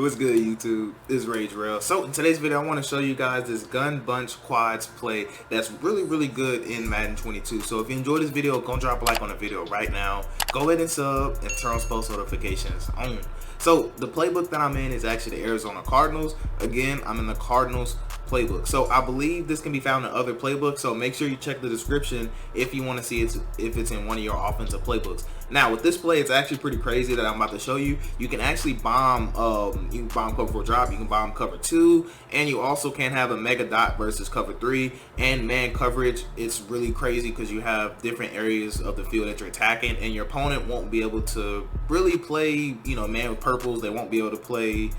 What's good, YouTube? This is Rage Rail. So in today's video, I want to show you guys this gun bunch quads play that's really good in Madden 22. So if you enjoyed this video, go drop a like on the video right now. Go ahead and sub and turn on post notifications on. So the playbook that I'm in is actually the Arizona Cardinals. Again, I'm in the Cardinals playbook. So I believe this can be found in other playbooks, so make sure you check the description if you want to see it, if it's in one of your offensive playbooks. Now with this play, it's actually pretty crazy that I'm about to show you. You can actually bomb you can bomb cover 4 drop, you can bomb cover 2, and you also can have a mega dot versus cover 3 and man coverage. It's really crazy because you have different areas of the field that you're attacking, and your opponent won't be able to really play, man with purples. They won't be able to play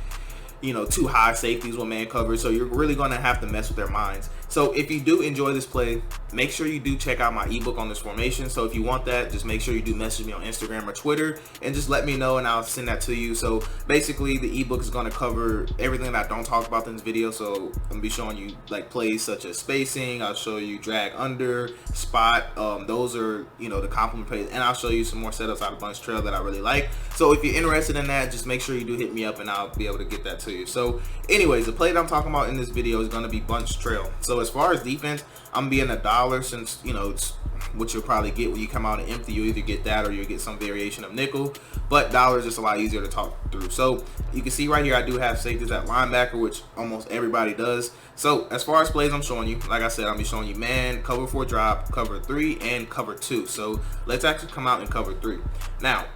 too high safeties with man coverage, so you're really going to have to mess with their minds. So if you do enjoy this play, make sure you do check out my ebook on this formation. So if you want that, just make sure you do message me on Instagram or Twitter and just let me know and I'll send that to you. So basically the ebook is going to cover everything that I don't talk about in this video. So I'm gonna be showing you like plays such as spacing, I'll show you drag under, spot, those are the complement plays, and I'll show you some more setups out of bunch trail that I really like. So if you're interested in that, just make sure you do hit me up and I'll be able to get that to you. So anyways, the play that I'm talking about in this video is going to be bunch trail. So as far as defense, I'm being $1 since it's what you'll probably get when you come out and empty. You either get that or you'll get some variation of nickel, but dollar is just a lot easier to talk through. So you can see right here I do have safeties at linebacker, which almost everybody does. So as far as plays I'm showing you, like I said, I'll be showing you man, cover 4 drop, cover 3, and cover 2. So let's actually come out and cover 3. Now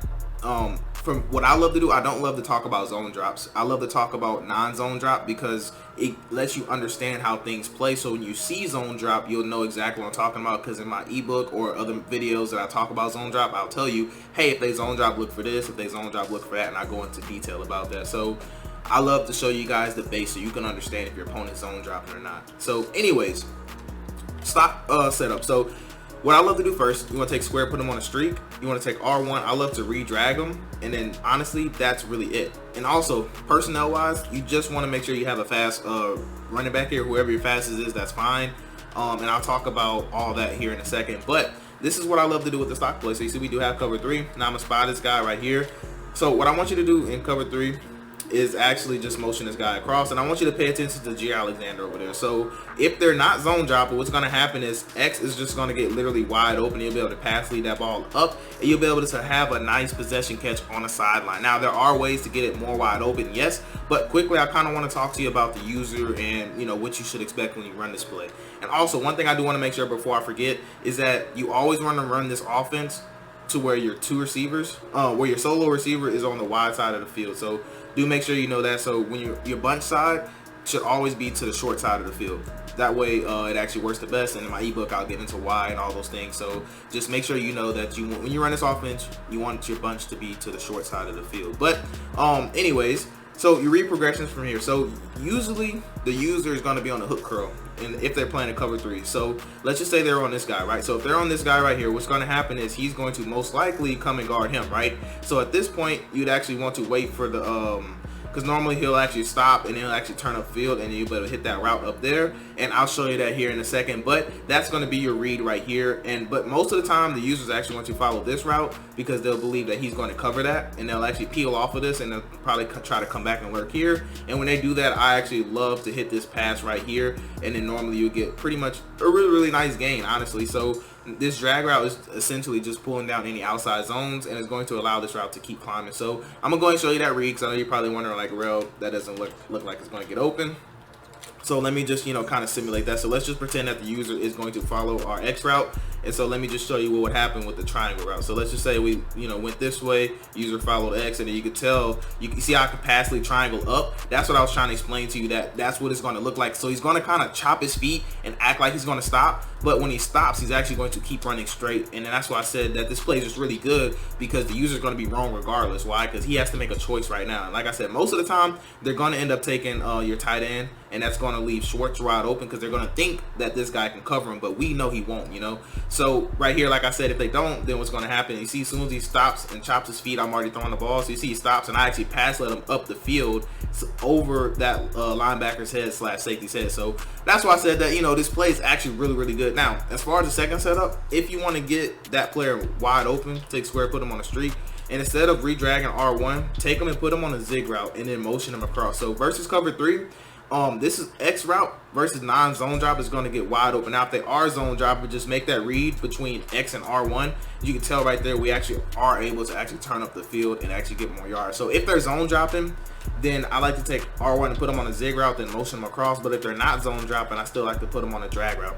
from what I love to do, I don't love to talk about zone drops. I love to talk about non-zone drop because it lets you understand how things play. So when you see zone drop, you'll know exactly what I'm talking about, because in my ebook or other videos that I talk about zone drop, I'll tell you, hey, if they zone drop, look for this. If they zone drop, look for that, and I go into detail about that. So I love to show you guys the base so you can understand if your opponent's zone dropping or not. So anyways, stock setup. So what I love to do first, you want to take square, put them on a streak. You want to take R1. I love to re-drag them, and then honestly, that's really it. And also, personnel-wise, you just want to make sure you have a fast running back here. Whoever your fastest is, that's fine. And I'll talk about all that here in a second. But this is what I love to do with the stock play. So you see, we do have cover 3. Now I'm gonna spot this guy right here. So what I want you to do in cover 3 is actually just motion this guy across, and I want you to pay attention to G. Alexander over there. So if they're not zone dropping, what's going to happen is X is just going to get literally wide open. You'll be able to pass lead that ball up, and you'll be able to have a nice possession catch on the sideline. Now there are ways to get it more wide open, yes, but quickly I kind of want to talk to you about the user and what you should expect when you run this play. And also one thing I do want to make sure before I forget is that you always want to run this offense to where your two receivers, where your solo receiver is on the wide side of the field. So do make sure you know that. So when your bunch side should always be to the short side of the field. That way it actually works the best. And in my ebook I'll get into why and all those things. So just make sure you know that when you run this offense, you want your bunch to be to the short side of the field. But anyways, so you read progressions from here. So usually the user is going to be on the hook curl, and if they're playing a cover 3. So let's just say they're on this guy, right? So if they're on this guy right here, what's going to happen is he's going to most likely come and guard him, right? So at this point, you'd actually want to wait for the because normally he'll actually stop and he'll actually turn upfield, and you'll be able to hit that route up there, and I'll show you that here in a second. But that's going to be your read right here. But most of the time the users actually want to follow this route because they'll believe that he's going to cover that, and they'll actually peel off of this, and they'll probably try to come back and lurk here. And when they do that, I actually love to hit this pass right here, and then normally you get pretty much a really nice gain, honestly. So this drag route is essentially just pulling down any outside zones, and it's going to allow this route to keep climbing. So I'm gonna go and show you that read, because I know you're probably wondering, like, real, that doesn't look like it's going to get open. So let me just kind of simulate that. So let's just pretend that the user is going to follow our X route, and so let me just show you what would happen with the triangle route. So let's just say we went this way, user followed X, and then you could tell, you can see how I could passively triangle up. That's what I was trying to explain to you, that's what it's going to look like. So he's going to kind of chop his feet and act like he's going to stop, but when he stops, he's actually going to keep running straight. And then that's why I said that this play is just really good, because the user is going to be wrong regardless. Why? Because he has to make a choice right now. And like I said, most of the time they're going to end up taking your tight end, and that's going to leave Schwartz wide open because they're going to think that this guy can cover him, but we know he won't, So right here, like I said, if they don't, then what's going to happen, you see, as soon as he stops and chops his feet, I'm already throwing the ball. So you see he stops, and I actually pass let him up the field over that linebacker's head / safety's head. So that's why I said that, this play is actually really good. Now, as far as the second setup, if you want to get that player wide open, take square, put him on a streak, And instead of redragging R1, take them and put them on a zig route and then motion them across. So versus cover 3, this is X route versus non-zone drop is going to get wide open. Now if they are zone drop, but just make that read between X and R1, you can tell right there we actually are able to actually turn up the field and actually get more yards. So if they're zone dropping, then I like to take R1 and put them on a zig route, then motion them across. But if they're not zone dropping, I still like to put them on a drag route.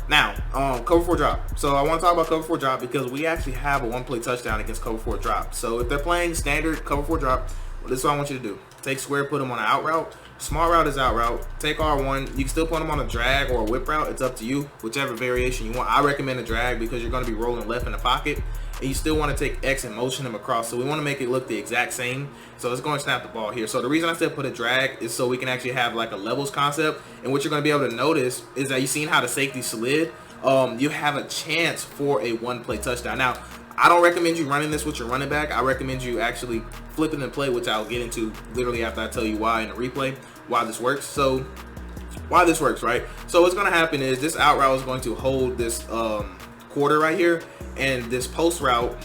Now, cover 4 drop. So I want to talk about cover 4 drop because we actually have a 1-play touchdown against cover 4 drop. So if they're playing standard cover 4 drop, well, this is what I want you to do. Take square, put them on an out route. Smart route is out route. Take R1. You can still put them on a drag or a whip route. It's up to you, whichever variation you want. I recommend a drag because you're going to be rolling left in the pocket. And you still want to take X and motion them across. So we want to make it look the exact same. So let's go and snap the ball here. So the reason I said put a drag is so we can actually have like a levels concept. And what you're going to be able to notice is that you've seen how the safety slid. You have a chance for a 1-play touchdown. Now, I don't recommend you running this with your running back. I recommend you actually flipping the play, which I'll get into literally after I tell you why in the replay, why this works. So why this works, right? So what's going to happen is this out route is going to hold this quarter right here, and this post route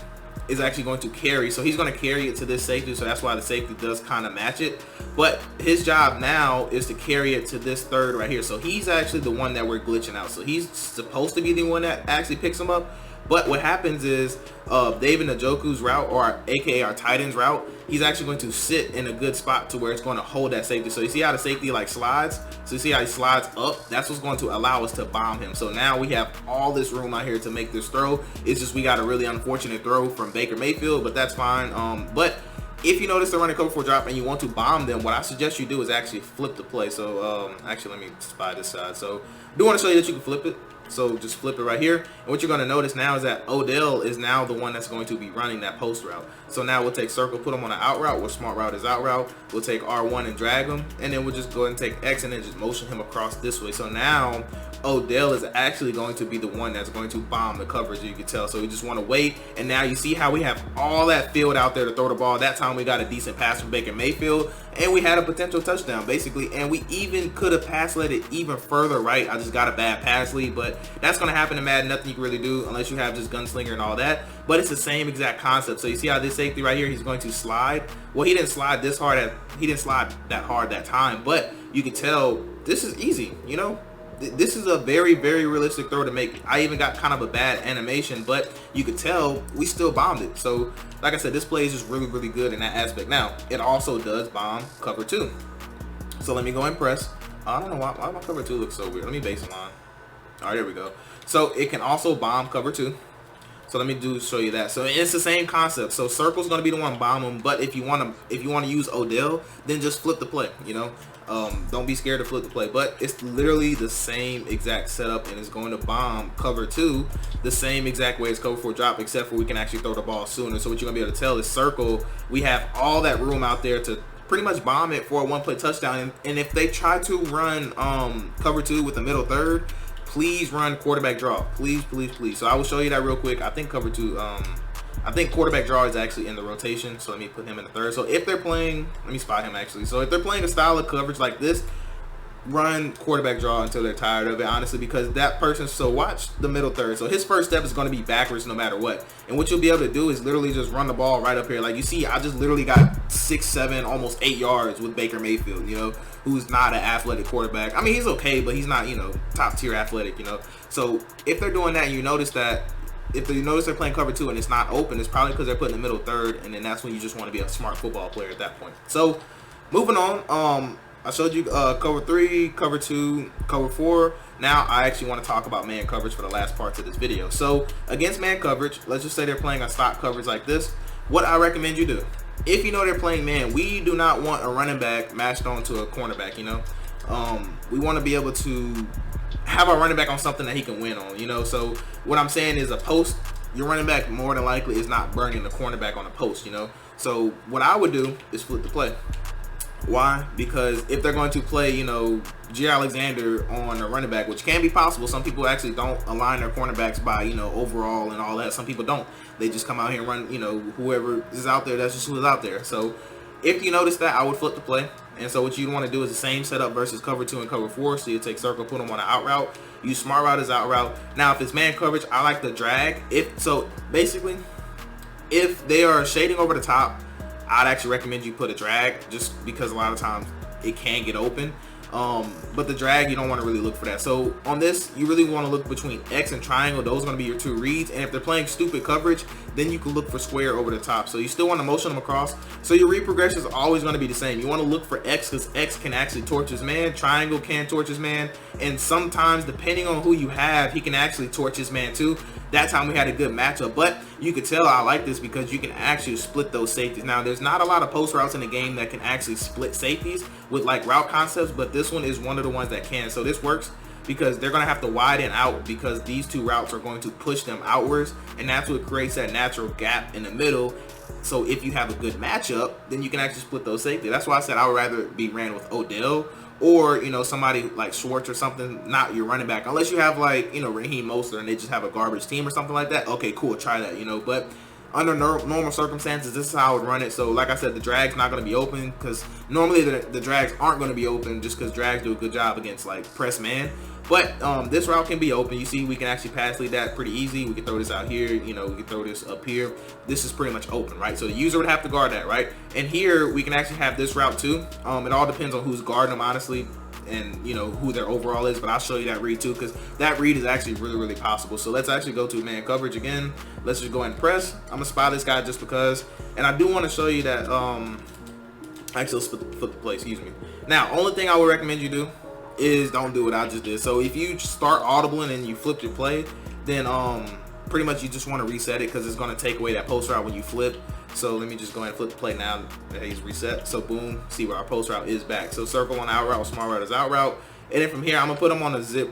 is actually going to carry. So he's going to carry it to this safety, so that's why the safety does kind of match it. But his job now is to carry it to this third right here. So he's actually the one that we're glitching out. So he's supposed to be the one that actually picks him up. But what happens is David Njoku's route, or aka our tight end's route, he's actually going to sit in a good spot to where it's going to hold that safety. So you see how the safety like slides? So you see how he slides up? That's what's going to allow us to bomb him. So now we have all this room out here to make this throw. It's just we got a really unfortunate throw from Baker Mayfield, but that's fine. But if you notice they're running cover 4 drop and you want to bomb them, what I suggest you do is actually flip the play. So actually, let me spy this side. So I do want to show you that you can flip it. So just flip it right here, and what you're going to notice now is that Odell is now the one that's going to be running that post route. So now we'll take circle, put him on an out route, where smart route is out route. We'll take R1 and drag him, and then we'll just go ahead and take X and then just motion him across this way. So now Odell is actually going to be the one that's going to bomb the coverage, you can tell. So we just want to wait, and now you see how we have all that field out there to throw the ball. That time we got a decent pass from Baker Mayfield, and we had a potential touchdown basically, and we even could have pass led it even further right. I just got a bad pass lead, but that's going to happen in Madden. Nothing you can really do unless you have just gunslinger and all that, but it's the same exact concept. So you see how this safety right here, he's going to slide. Well, he didn't slide this hard, he didn't slide that hard that time, but you can tell this is easy, you know. This is a very, very realistic throw to make. I even got kind of a bad animation, but you could tell we still bombed it. So like I said, this play is just really, really good in that aspect. Now, it also does bomb cover 2. So let me go and press. I don't know why my cover 2 looks so weird. Let me baseline. All right, there we go. So it can also bomb cover 2. So let me show you that. So it's the same concept. So circle's going to be the one bomb them, but if you want to use Odell, then just flip the play, you know. Don't be scared to flip the play, but it's literally the same exact setup, and it's going to bomb cover 2 the same exact way as cover 4 drop, except for we can actually throw the ball sooner. So what you're gonna be able to tell is circle, we have all that room out there to pretty much bomb it for a 1-play touchdown. And if they try to run cover 2 with the middle third, please run quarterback draw, please, please, please. So I will show you that real quick. I think cover 2, I think quarterback draw is actually in the rotation, so let me put him in the third. So if they're playing, let me spot him actually. So if they're playing a style of coverage like this, run quarterback draw until they're tired of it, honestly, because that person, so watch the middle third. So his first step is going to be backwards no matter what. And what you'll be able to do is literally just run the ball right up here. Like you see, I just literally got 6, 7, almost 8 yards with Baker Mayfield, you know, who's not an athletic quarterback. I mean, he's okay, but he's not, you know, top tier athletic, you know. So if they're doing that, and you notice that, if you notice they're playing cover 2 and it's not open, it's probably because they're putting the middle third, and then that's when you just want to be a smart football player at that point. So moving on, I showed you cover 3, cover 2, cover 4. Now I actually want to talk about man coverage for the last parts of this video. So against man coverage, let's just say they're playing a stock coverage like this. What I recommend you do, if you know they're playing man, we do not want a running back matched onto a cornerback, you know. We want to be able to have our running back on something that he can win on, you know. So what I'm saying is a post, your running back more than likely is not burning the cornerback on a post, you know. So what I would do is flip the play. Why? Because if they're going to play, you know, G. Alexander on a running back, which can be possible. Some people actually don't align their cornerbacks by, you know, overall and all that. Some people don't. They just come out here and run, you know, whoever is out there, that's just who's out there. So if you notice that, I would flip the play. And so what you want to do is the same setup versus cover 2 and cover 4. So you take circle, put them on an out route. Use smart route as out route. Now, if it's man coverage, I like the drag. So basically, If they are shading over the top, I'd actually recommend you put a drag, just because a lot of times it can get open. But the drag, you don't want to really look for that. So on this, you really want to look between X and triangle. Those are going to be your two reads. And if they're playing stupid coverage, then you can look for square over the top. So you still want to motion them across. So your read progression is always going to be the same. You want to look for X because X can actually torch his man. Triangle can torch his man. And sometimes, depending on who you have, he can actually torch his man too. That time we had a good matchup, but you could tell I like this because you can actually split those safeties. Now, there's not a lot of post routes in the game that can actually split safeties with like route concepts, but this one is one of the ones that can. So this works because they're going to have to widen out because these two routes are going to push them outwards, and that's what creates that natural gap in the middle. So if you have a good matchup, then you can actually split those safeties. That's why I said I would rather be ran with Odell or, you know, somebody like Schwartz or something, not your running back. Unless you have like, you know, Raheem Mostert and they just have a garbage team or something like that. Okay, cool, try that, you know. But under normal circumstances, this is how I would run it. So like I said, the drag's not going to be open because normally the drags aren't going to be open just because drags do a good job against like press man. But this route can be open. You see, we can actually pass lead that pretty easy. We can throw this out here, you know, we can throw this up here. This is pretty much open, right? So the user would have to guard that, right? And here we can actually have this route too. It all depends on who's guarding them, honestly, and you know who their overall is. But I'll show you that read too, because that read is actually really possible. So let's actually go to man coverage again. Let's just go ahead and press. I'm gonna spy this guy just because, and I do want to show you that. Actually, let's flip the play. Excuse me. Now, only thing I would recommend you do is don't do what I just did. So if you start audibling and you flip your play, then pretty much you just want to reset it because it's going to take away that post route when you flip. So let me just go ahead and flip the play now that he's reset. So boom, see where our post route is back. So circle on out route, small route is out route. And then from here, I'm gonna put him on a zip,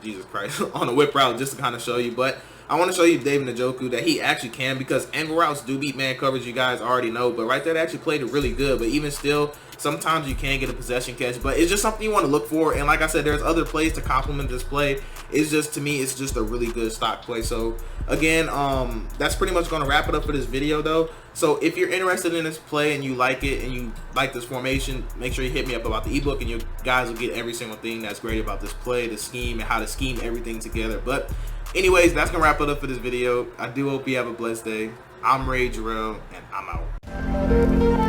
Jesus Christ, on a whip route just to kind of show you. But I want to show you David Njoku that he actually can, because angle routes do beat man coverage, you guys already know. But right there, they actually played it really good. But even still, sometimes you can get a possession catch. But it's just something you want to look for. And like I said, there's other plays to complement this play. It's just, to me, it's just a really good stock play. So again, that's pretty much going to wrap it up for this video though. So if you're interested in this play and you like it and you like this formation, make sure you hit me up about the ebook, and you guys will get every single thing that's great about this play, the scheme, and how to scheme everything together. But anyways, that's gonna wrap it up for this video. I do hope you have a blessed day. I'm Ray Jarrell, and I'm out.